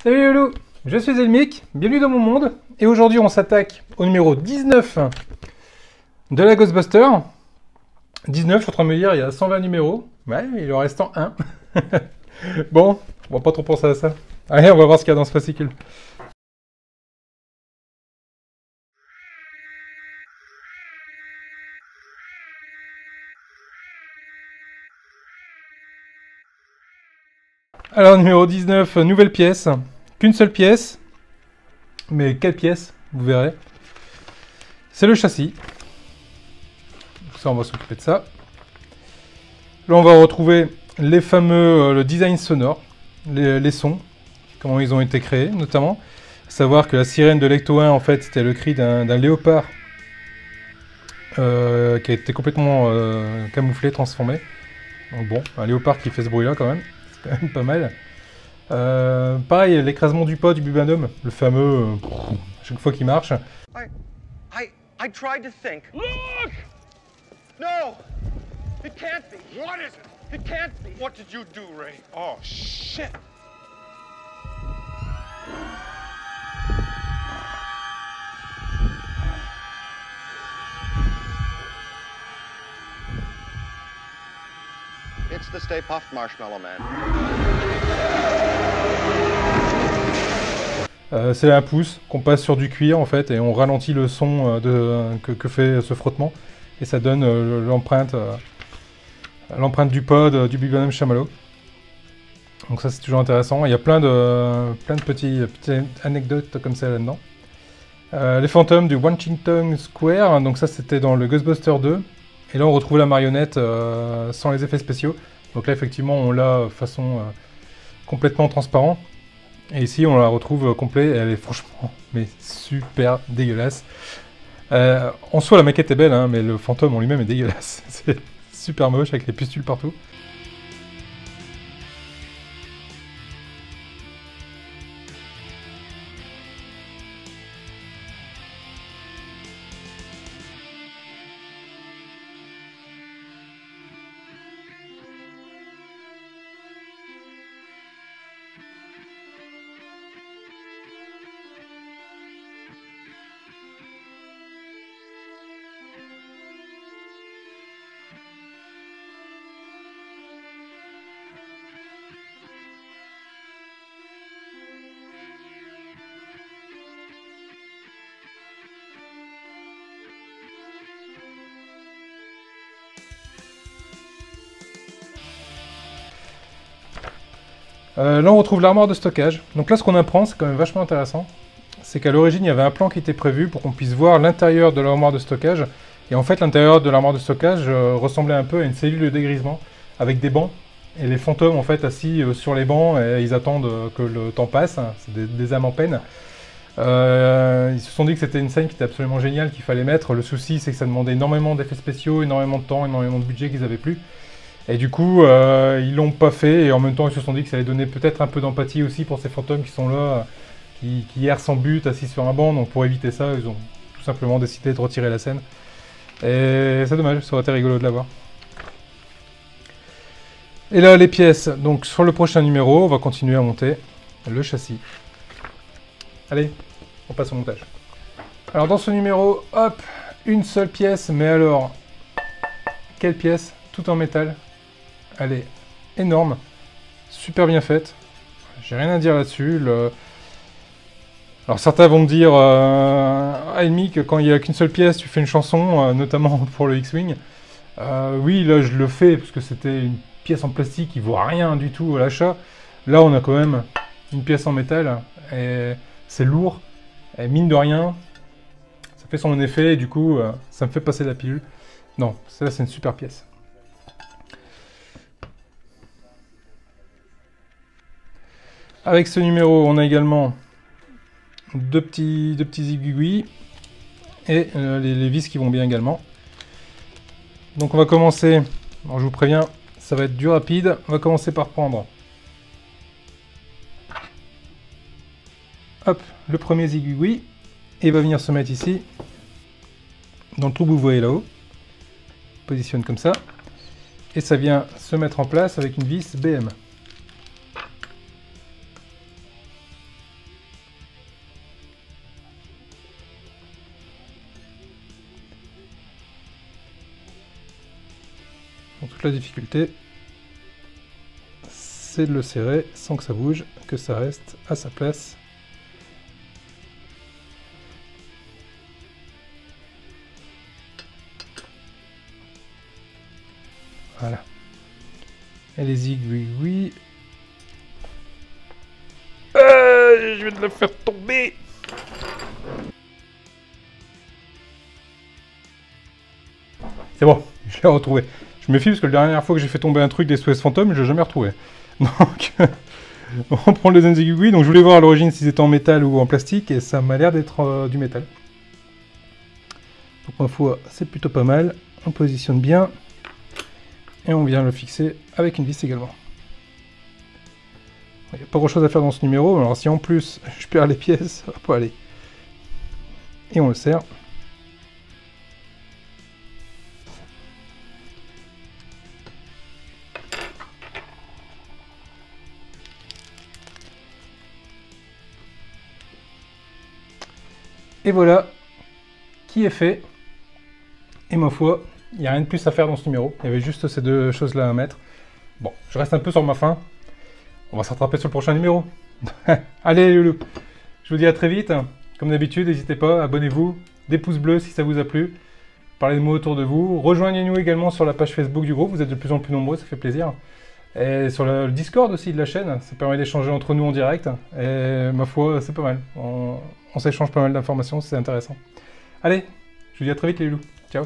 Salut les loulous, je suis Elmic, bienvenue dans mon monde, et aujourd'hui on s'attaque au numéro 19 de la Ghostbuster. 19, je suis en train de me dire, il y a 120 numéros, ouais, il en reste en un. Bon, on va pas trop penser à ça. Allez, on va voir ce qu'il y a dans ce fascicule. Alors, numéro 19, nouvelle pièce. Qu'une seule pièce. Mais quelle pièce? Vous verrez. C'est le châssis. Ça, on va s'occuper de ça. Là, on va retrouver les fameux le design sonore, les sons, comment ils ont été créés, notamment. Savoir que la sirène de l'Ecto 1, en fait, c'était le cri d'un léopard qui a été complètement camouflé, transformé. Donc bon, un léopard qui fait ce bruit-là, quand même. C'est quand même pas mal. Pareil, l'écrasement du pot du Bubandom, le fameux chaque fois qu'il marche. I tried to think. Look! No! It can't be. What is it? It can't be. What did you do, Ray? Oh, shit. It's the Stay Puft Marshmallow Man. C'est un pouce qu'on passe sur du cuir en fait et on ralentit le son que fait ce frottement et ça donne l'empreinte du pod du Bubandom Chamallow. Donc ça c'est toujours intéressant. Il y a plein de petites anecdotes comme ça là-dedans. Les fantômes du Washington Square, donc ça c'était dans le Ghostbuster 2 et là on retrouve la marionnette sans les effets spéciaux. Donc là effectivement on l'a façon complètement transparent. Et ici, on la retrouve complet, et elle est franchement, mais super dégueulasse. En soi, la maquette est belle, hein, mais le fantôme en lui-même est dégueulasse. C'est super moche avec les pustules partout. Là on retrouve l'armoire de stockage. Donc là ce qu'on apprend, c'est quand même vachement intéressant, c'est qu'à l'origine il y avait un plan qui était prévu pour qu'on puisse voir l'intérieur de l'armoire de stockage. Et en fait l'intérieur de l'armoire de stockage ressemblait un peu à une cellule de dégrisement avec des bancs. Et les fantômes en fait assis sur les bancs et ils attendent que le temps passe, c'est des âmes en peine. Ils se sont dit que c'était une scène qui était absolument géniale, qu'il fallait mettre. Le souci c'est que ça demandait énormément d'effets spéciaux, énormément de temps, énormément de budget qu'ils n'avaient plus. Et du coup, ils l'ont pas fait, et en même temps, ils se sont dit que ça allait donner peut-être un peu d'empathie aussi pour ces fantômes qui sont là, qui errent sans but, assis sur un banc. Donc pour éviter ça, ils ont tout simplement décidé de retirer la scène. Et c'est dommage, ça aurait été rigolo de la voir. Et là, les pièces. Donc sur le prochain numéro, on va continuer à monter le châssis. Allez, on passe au montage. Alors dans ce numéro, hop, une seule pièce, mais alors, quelle pièce? Tout en métal. Elle est énorme, super bien faite. J'ai rien à dire là-dessus. Alors certains vont me dire, Amy, que quand il n'y a qu'une seule pièce, tu fais une chanson, notamment pour le X-Wing. Oui, là je le fais parce que c'était une pièce en plastique qui vaut rien du tout à l'achat. Là on a quand même une pièce en métal et c'est lourd. Et mine de rien, ça fait son effet et du coup ça me fait passer la pilule. Non, celle-là c'est une super pièce. Avec ce numéro, on a également deux petits aiguilles et les vis qui vont bien également. Donc on va commencer, alors je vous préviens, ça va être du rapide. On va commencer par prendre hop, le premier aiguille et il va venir se mettre ici, dans le trou que vous voyez là-haut. Positionne comme ça. Et ça vient se mettre en place avec une vis BM. Toute la difficulté, c'est de le serrer sans que ça bouge, que ça reste à sa place. Voilà. Et les aiguilles. Je vais de la faire tomber. C'est bon, je l'ai retrouvé. Je me méfie parce que la dernière fois que j'ai fait tomber un truc des SOS Fantômes, je l'ai jamais retrouvé. Donc, on prend les aiguilles. Donc, je voulais voir à l'origine s'ils étaient en métal ou en plastique, et ça m'a l'air d'être du métal. Donc, ma foi, c'est plutôt pas mal. On positionne bien. Et on vient le fixer avec une vis également. Il n'y a pas grand chose à faire dans ce numéro, alors si en plus je perds les pièces, ça va pas aller. Et on le serre. Et voilà, qui est fait. Et ma foi, il n'y a rien de plus à faire dans ce numéro. Il y avait juste ces deux choses-là à mettre. Bon, je reste un peu sur ma faim. On va se rattraper sur le prochain numéro. Allez les loulous, je vous dis à très vite. Comme d'habitude, n'hésitez pas, abonnez-vous, des pouces bleus si ça vous a plu. Parlez de moi autour de vous. Rejoignez-nous également sur la page Facebook du groupe, vous êtes de plus en plus nombreux, ça fait plaisir. Et sur le Discord aussi de la chaîne, ça permet d'échanger entre nous en direct. Et ma foi, c'est pas mal. On s'échange pas mal d'informations, c'est intéressant. Allez, je vous dis à très vite les loulous. Ciao.